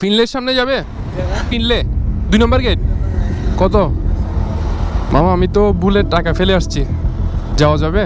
ফিনলের সামনে যাবে? ফিনলে 2 নম্বর গেট। কত? মামা আমি তো ভুলে টাকা ফেলে আসছি, যাওয়া যাবে?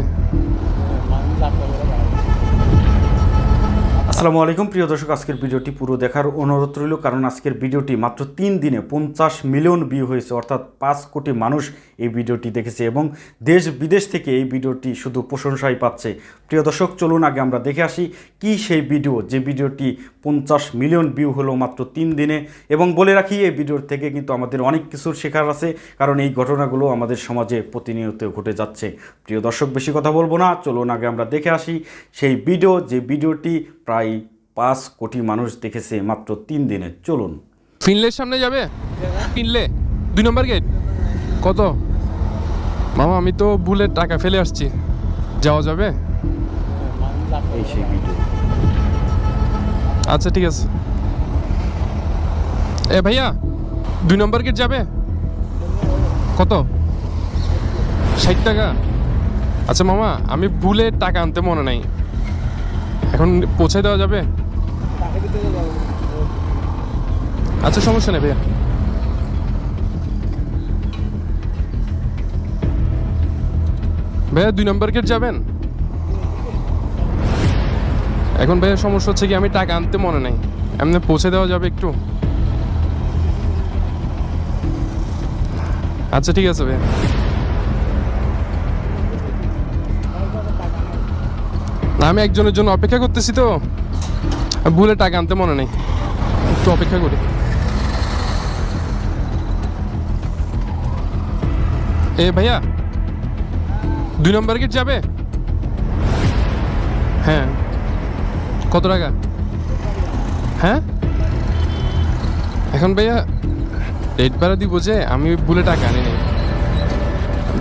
আসসালামু আলাইকুম প্রিয় দর্শক, আজকের ভিডিওটি পুরো দেখার অনুরোধ রইল, কারণ আজকের ভিডিওটি মাত্র 3 দিনে 50 মিলিয়ন ভিউ হয়েছে, অর্থাৎ 5 কোটি মানুষ এই ভিডিওটি দেখেছে এবং দেশ বিদেশ থেকে এই ভিডিওটি শুধু প্রশংসাই পাচ্ছে। প্রিয় দর্শক, চলুন আগে আমরা দেখে আসি কি সেই ভিডিও, যে ভিডিওটি 50 মিলিয়ন ভিউ হলো মাত্র 3 দিনে। এবং বলে রাখি, এই ভিডিওর থেকে কিন্তু আমাদের অনেক কিছুর শেখার আছে, কারণ এই ঘটনাগুলো আমাদের সমাজে প্রতিনিয়ত ঘটে যাচ্ছে। প্রিয় দর্শক, বেশি কথা বলবো না, চলুন আগে আমরা দেখে আসি সেই ভিডিও, যে ভিডিওটি প্রায় 5 কোটি মানুষ দেখেছে মাত্র 3 দিনে। চলুন। ফিনলের সামনে যাবে? ফিনলে 2 নম্বর গেট। কত? মামা আমি তো ভুলে টাকা ফেলে আসছি, যাওয়া যাবে? এই সেই ভিডিও। আচ্ছা ঠিক আছে। এ ভাইয়া 2 নম্বর গেট যাবে? কত? 60 টাকা। আচ্ছা মামা, আমি ভুলে টাকা আনতে মনে নাই, এখন পৌঁছে দেওয়া যাবে? আচ্ছা সমস্যা নেই ভাইয়া। ভাইয়া 2 নম্বর গেট যাবেন? এখন ভাইয়া সমস্যা হচ্ছে কি, আমি টাকা আনতে মনে নাই, এমনি পৌঁছে দেওয়া যাবে একটু? আচ্ছা ঠিক আছে ভাইয়া। না, আমি একজনের জন্য অপেক্ষা করতেছি, তো ভুলে টাকা আনতে মনে নেই, একটু অপেক্ষা করি। এ ভাইয়া 2 নম্বর গেট যাবে? হ্যাঁ। কত টাকা? হ্যাঁ এখন ভাইয়া রেট ভাড়া দিব, যে আমি ভুলে টাকা আনি নি,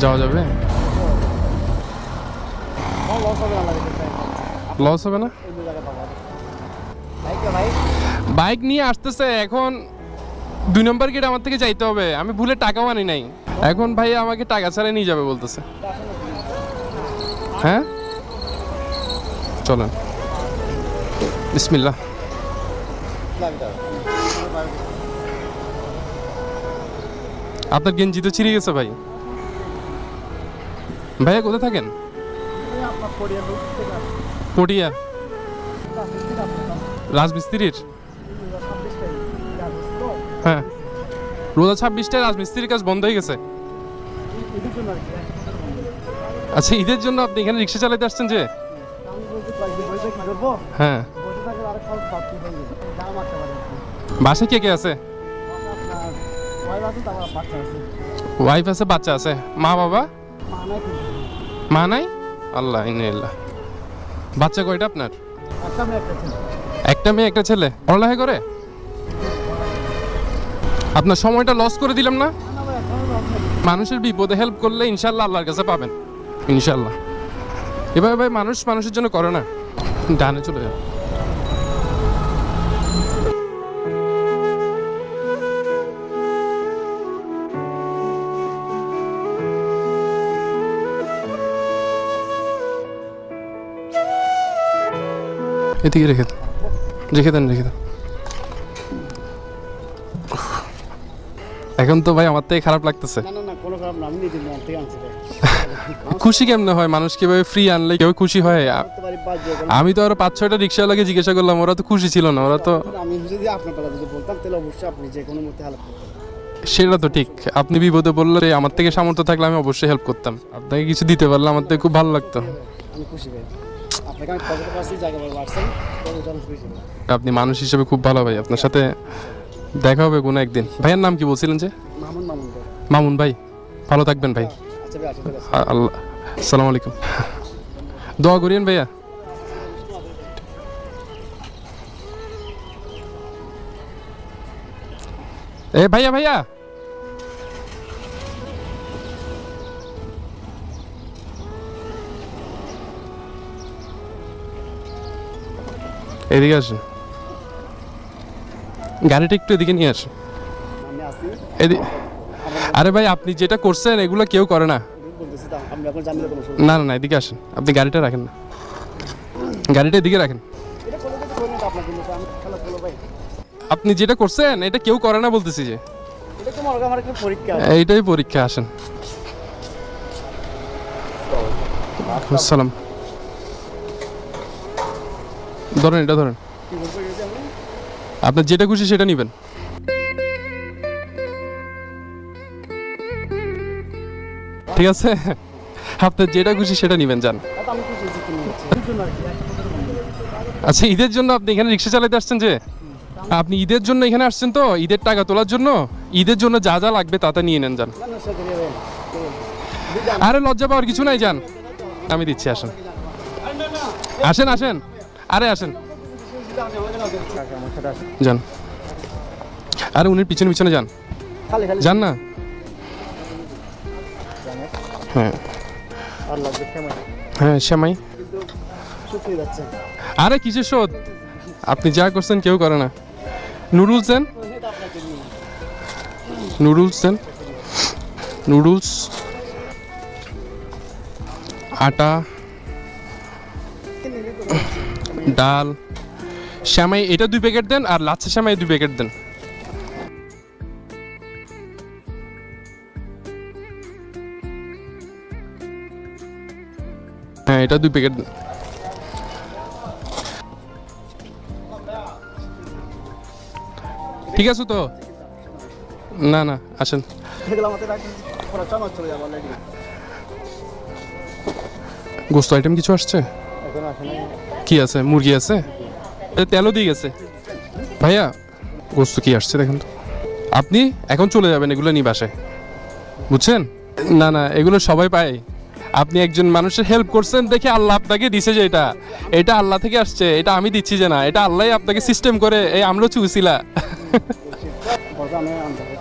যাওয়া যাবে? লস হবে না? বাইক নিয়ে আসতেছে, এখন 2 নম্বর গেট আমার থেকে যাইতে হবে, আমি ভুলে টাকাও আনি নাই, এখন ভাই আমাকে টাকা ছাড়া নিয়ে যাবে বলতেছে। হ্যাঁ চলেন, বিসমিল্লাহ। আপনার গেঞ্জি তো ছিঁড়ে গেছে ভাই। ভাইয়া কোথায় থাকেন? পটিয়া রাজমিস্ত্রির? হ্যাঁ, রোজা 26টায় রাজমিস্ত্রির কাজ বন্ধ হয়ে গেছে। আচ্ছা, ঈদের জন্য আপনি এখানে রিক্সা চালাতে আসছেন যে? হ্যাঁ। বাসায় কে কে আছে? ওয়াইফ আছে, বাচ্চা আছে, মা বাবা? মা নাই? আল্লাহ ইন্নালিল্লাহ। বাচ্চা কয়টা আপনার? একটা মেয়ে একটা ছেলে। পড়ালেখা করে? আপনার সময়টা লস করে দিলাম না? মানুষের বিপদে হেল্প করলে ইনশাল্লাহ আল্লাহর কাছে পাবেন, ইনশাল্লাহ। এভাবে ভাই মানুষ মানুষের জন্য করে না। ডানে চলে যাও। এদিকে রেখে দেন, রেখে দেন, রেখে দেন। এখন তো ভাই আমার থেকে খারাপ লাগতেছে। খুশি কেমনে হয়? মানুষ কিভাবে ফ্রি আনলে কেউ খুশি হয়? আমি তো আরো 5-6টা রিক্সাওয়ালাকে জিজ্ঞাসা করলাম, ওরা তো খুশি ছিল না, ওরা তো। সেটা তো ঠিক, আপনি বিপদে বললে আমার থেকে সামর্থ্য থাকলে আমি অবশ্যই হেল্প করতাম, আপনাকে কিছু দিতে পারলে আমার থেকে খুব ভালো লাগতো। আপনি মানুষ হিসেবে খুব ভালো ভাই, আপনার সাথে দেখা হবে কোনো একদিন। ভাইয়ের নাম কি বলছিলেন যে? মামুন ভাই, ভালো থাকবেন ভাই। আল্লাহ, আসসালামু আলাইকুম। দোয়া করিয়েন ভাইয়া। এ ভাইয়া, ভাইয়া এদিকে আসেন, গাড়িটা একটু এদিকে নিয়ে আসেন। আরে ভাই, আপনি যেটা করছেন এগুলো কেউ করে না। না না না, এদিকে আসেন, আপনি গাড়িটা রাখেন না, গাড়িটা এদিকে রাখেন। আপনি যেটা করছেন এটা কেউ করে না বলতেছি যে এটা তো মনে করো আমার একটা পরীক্ষা এইটাই পরীক্ষা। আসেন। আসসালাম। ধরেন, এটা ধরেন। কি বলবো এটা আমি আপনার যেটা খুশি সেটা নেবেন। ঠিক আছে, আপনার যেটা খুশি সেটা নেবেন, যান। এটা আমি খুশি হয়েছি কিনে হচ্ছে এর জন্য আর কি একটা কথার বলবো। আচ্ছা, ঈদের জন্য আপনি এখানে রিক্সা চালাতে আসছেন যে? আপনি ঈদের জন্য এখানে আসছেন তো, ঈদের টাকা তোলার জন্য? ঈদের জন্য যা যা লাগবে তা তা নিয়ে নেন, যান। না না সাথে নেবেন আরে লজ্জা পাওয়ার কিছু নাই, যান, আমি দিচ্ছি। আসেন আসেন আসেন, আরে আসেন, আমার সাথে আসে যান। আরে উনি পিছনে পিছনে যান, খালি খালি যান না। হ্যাঁ আর লাগবে কেমন হ্যাঁ, শ্যামাই। কিন্তু শুকিয়ে যাচ্ছে আরে কিসের শোধ, আপনি যা করছেন কেউ করে না। নুডলস দেন, এটা আপনাকে নিয়ে নুডলস দেন, নুডলস, আটা, ডাল, শ্যামাই এটা 2 প্যাকেট দেন, আর লাচ্ছা শ্যামাই 2 প্যাকেট দেন। হ্যাঁ, এটা 2 প্যাকেট দেন। ঠিক আছে তো? না না, আসেন। এগুলো আমাদের রাখি পুরো চামচ চলে যাবে অলরেডি গোস্ত আইটেম কিছু আসছে? এখন আসলে কি আছে? মুরগি আছে, তেলও দিয়ে গেছে। ভাইয়া গোস্ত কি আসছে দেখেন তো। আপনি এখন চলে যাবেন এগুলো নিয়ে বাসায়, বুঝছেন? না না, এগুলো সবাই পায়। আপনি একজন মানুষের হেল্প করছেন দেখে আল্লাহ আপনাকে দিছে যে এটা এটা আল্লাহ থেকে আসছে, এটা আমি দিচ্ছি যে না, এটা আল্লাহই আপনাকে সিস্টেম করে এই আমলো চুছিলা। বড় আমি আনতে হবে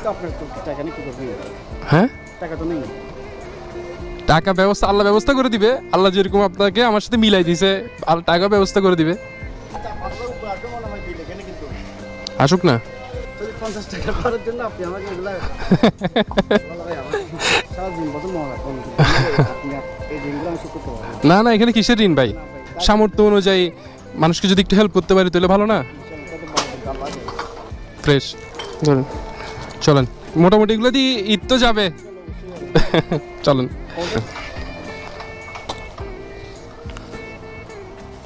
তো আপনার তো টাকা নেই কি করবে হ্যাঁ, টাকা তো নেই টাকা ব্যবস্থা আল্লাহ ব্যবস্থা করে দিবে। আল্লাহ যেরকম আপনাকে আমার সাথে মিলাই দিছে, আর টাকা ব্যবস্থা করে দিবে। আপনার উপর আগে মনে হয় দিলে কেন কিন্তু আসুক না। যদি 50 টাকা করার জন্য আপনি আমাকে এগুলা বলা ভাই আমার সারা দিন বছর মনে রাখুন আপনি এই দিনগুলো আমি শুরু করতে পারবো না না, এখানে কিসের ঋণ ভাই? সামর্থ্য অনুযায়ী মানুষকে যদি একটু হেল্প করতে পারি তাহলে ভালো না? ফ্রেশ ধরুন, চলেন। মোটামুটি এগুলো দিয়ে ঈদ তো যাবে। চলেন,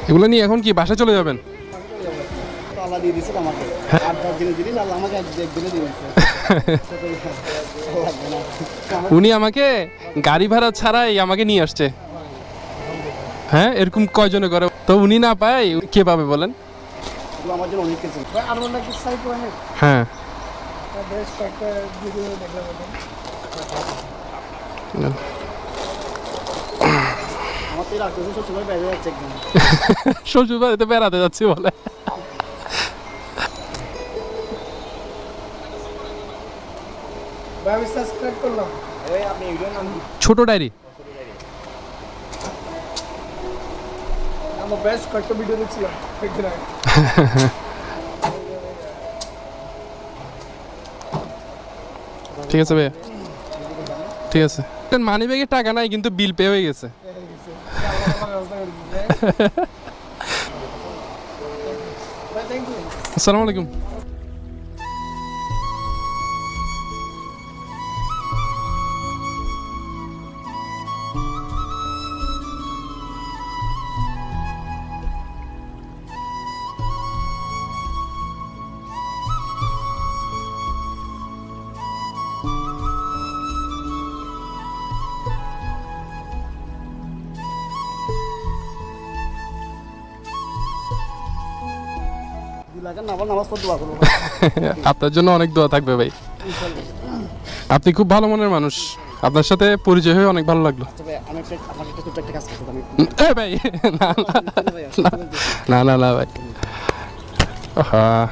এগুলো নিয়ে এখন কি বাসায় চলে যাবেন? আল্লাহ দিয়ে দিয়েছিল আমাকে 8-10 দিনের জিনিস আল্লাহ আমাকে একদিনে দিয়ে দিয়েছে লাগবে না উনি আমাকে গাড়ি ভাড়া ছাড়াই আমাকে নিয়ে আসছে। হ্যাঁ, এরকম কয়জনে করে? তো উনি না পায় কে পাবে বলেন? এগুলো আমার জন্য অনেক কিছু ভাই আর অন্য কিছু সাইড হয় হ্যাঁ, বেশ কয়েকটা ভিডিও দেখলাম আমার তো রাখতে সব সময় বাইরে যাচ্ছে একদম শ্বশুর বাড়িতে বেড়াতে যাচ্ছি বলে। ভাই আমি সাবস্ক্রাইব করলাম এই আপনি ভিডিওর নাম ছোট ডায়েরি। আমার বেশ কয়েকটা ভিডিও দেখছিলাম একদিন আগে ঠিক আছে ভাইয়া, ঠিক আছে। মানি ব্যাগে টাকা নাই কিন্তু বিল পে হয়ে গেছে। ভাই থ্যাংক ইউ আসসালামু আলাইকুম। দিলাকার নামাজ পড়তে দোয়া করবো আপনার জন্য অনেক দোয়া থাকবে ভাই। আপনি খুব ভালো মনের মানুষ, আপনার সাথে পরিচয় হয়ে অনেক ভালো লাগলো। তবে আমি আমার একটা ছোট্ট একটা কাজ করতে আমি এ ভাই, না না না না ভাই, হ্যাঁ,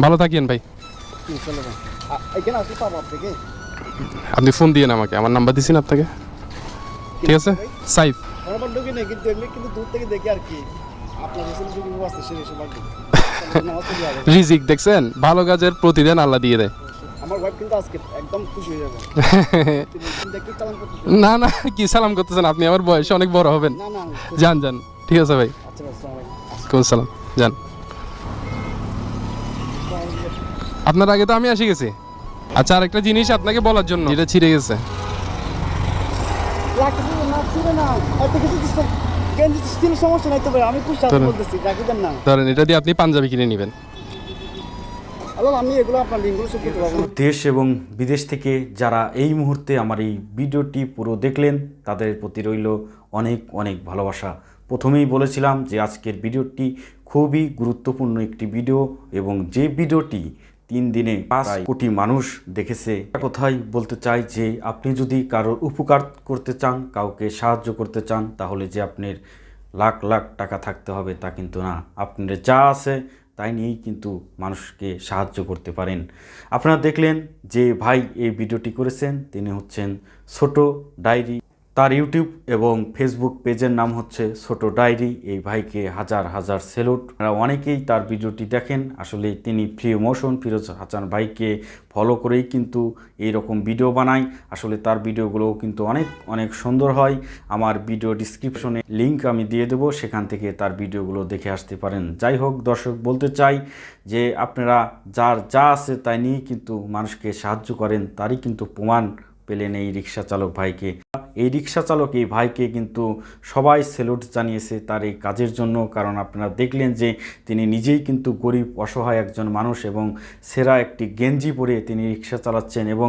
ভালো থাকেন ভাই। এখানে আসলে পাবো আপনাকে আপনি ফোন দিয়েন আমাকে, আমার নাম্বার দিয়েছেন আপনাকে, ঠিক আছে? সাইফ। বরাবর ঢুকি নেই কিন্তু এমনি কিন্তু দূর থেকে দেখি আর কি আপনার কাছে যদি আসতে সে এসে বাকি রিজিক দেখছেন, ভালো কাজের প্রতিদান আল্লাহ দিয়ে দেয়। আমার ওয়াইফ কিন্তু আজকে একদম খুশি হয়ে যাবে দেখি সালাম করতে না না, কি সালাম করতেছেন আপনি? আমার বয়সে অনেক বড় হবেন। না না যান যান, ঠিক আছে ভাই, আচ্ছা আসসালামু আলাইকুম কোন সালাম, যান। আপনার আগে তো আমি এসে গেছি। আচ্ছা, আরেকটা জিনিস আপনাকে বলার জন্য, এটা ছিঁড়ে গেছে। লাগতেছে না, ছিঁড়ে না, এত কিছু দিচ্ছে। গেঞ্জি স্টিল সমস্যা নাই তো ভাই, আমি খুব সাথে বলতেছি, রাখি দেন না। ধরেন এটা দিয়ে আপনি পাঞ্জাবি কিনে নেবেন। আল্লাহ, আমি এগুলো আপনার লিঙ্কগুলো সব করতে পারবো না। দেশ এবং বিদেশ থেকে যারা এই মুহূর্তে আমার এই ভিডিওটি পুরো দেখলেন তাদের প্রতি রইল অনেক অনেক ভালোবাসা। প্রথমেই বলেছিলাম যে আজকের ভিডিওটি খুবই গুরুত্বপূর্ণ একটি ভিডিও এবং যে ভিডিওটি 3 দিনে 5 কোটি মানুষ দেখেছে। কথাই বলতে চাই যে আপনি যদি কারোর উপকার করতে চান, কাউকে সাহায্য করতে চান, তাহলে যে আপনার লাখ লাখ টাকা থাকতে হবে তা কিন্তু না। আপনার যা আছে তাই নিয়েই কিন্তু মানুষকে সাহায্য করতে পারেন। আপনারা দেখলেন যে ভাই এই ভিডিওটি করেছেন, তিনি হচ্ছেন ছোট ডায়েরি। তার ইউটিউব এবং ফেসবুক পেজের নাম হচ্ছে ছোট ডায়েরি। এই ভাইকে হাজার হাজার সেলুট। আপনারা অনেকেই তার ভিডিওটি দেখেন। আসলে তিনি ফ্রি মোশন ফিরোজ হাসান ভাইকে ফলো করেই কিন্তু এই রকম ভিডিও বানায়। আসলে তার ভিডিওগুলোও কিন্তু অনেক অনেক সুন্দর হয়। আমার ভিডিও ডিসক্রিপশনে লিংক আমি দিয়ে দেবো, সেখান থেকে তার ভিডিওগুলো দেখে আসতে পারেন। যাই হোক দর্শক, বলতে চাই যে আপনারা যার যা আছে তাই নিয়েই কিন্তু মানুষকে সাহায্য করেন, তারই কিন্তু প্রমাণ পেলেন এই রিক্সা চালক ভাইকে। এই রিক্সা চালক এই ভাইকে কিন্তু সবাই সেলুট জানিয়েছে তার এই কাজের জন্য। কারণ আপনারা দেখলেন যে তিনি নিজেই কিন্তু গরিব অসহায় একজন মানুষ এবং সেরা একটি গেঞ্জি পরে তিনি রিক্সা চালাচ্ছেন। এবং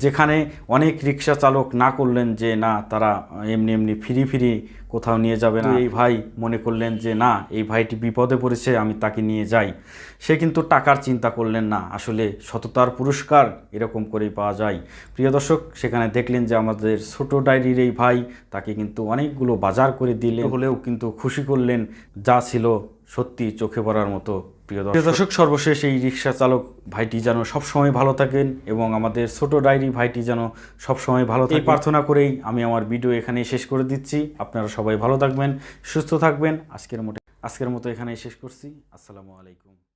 যেখানে অনেক রিক্সা চালক না করলেন যে না, তারা এমনি এমনি ফ্রি কোথাও নিয়ে যাবে না, এই ভাই মনে করলেন যে না, এই ভাইটি বিপদে পড়েছে, আমি তাকে নিয়ে যাই। সে কিন্তু টাকার চিন্তা করলেন না। আসলে সততার পুরস্কার এরকম করেই পাওয়া যায়। প্রিয় দর্শক, সেখানে দেখলেন যে আমাদের ছোট ডায়েরির এই ভাই তাকে কিন্তু অনেকগুলো বাজার করে দিলে হলেও কিন্তু খুশি করলেন, যা ছিল সত্যি চোখে পড়ার মতো। প্রিয় দর্শক, সর্বশেষ এই রিক্সা চালক ভাইটি যেন সবসময় ভালো থাকেন এবং আমাদের ছোট ডায়েরি ভাইটি যেন সবসময় ভালো থাকে, এই প্রার্থনা করেই আমি আমার ভিডিও এখানেই শেষ করে দিচ্ছি। আপনারা সবাই ভালো থাকবেন, সুস্থ থাকবেন। আজকের মতো এখানেই শেষ করছি। আসসালামু আলাইকুম।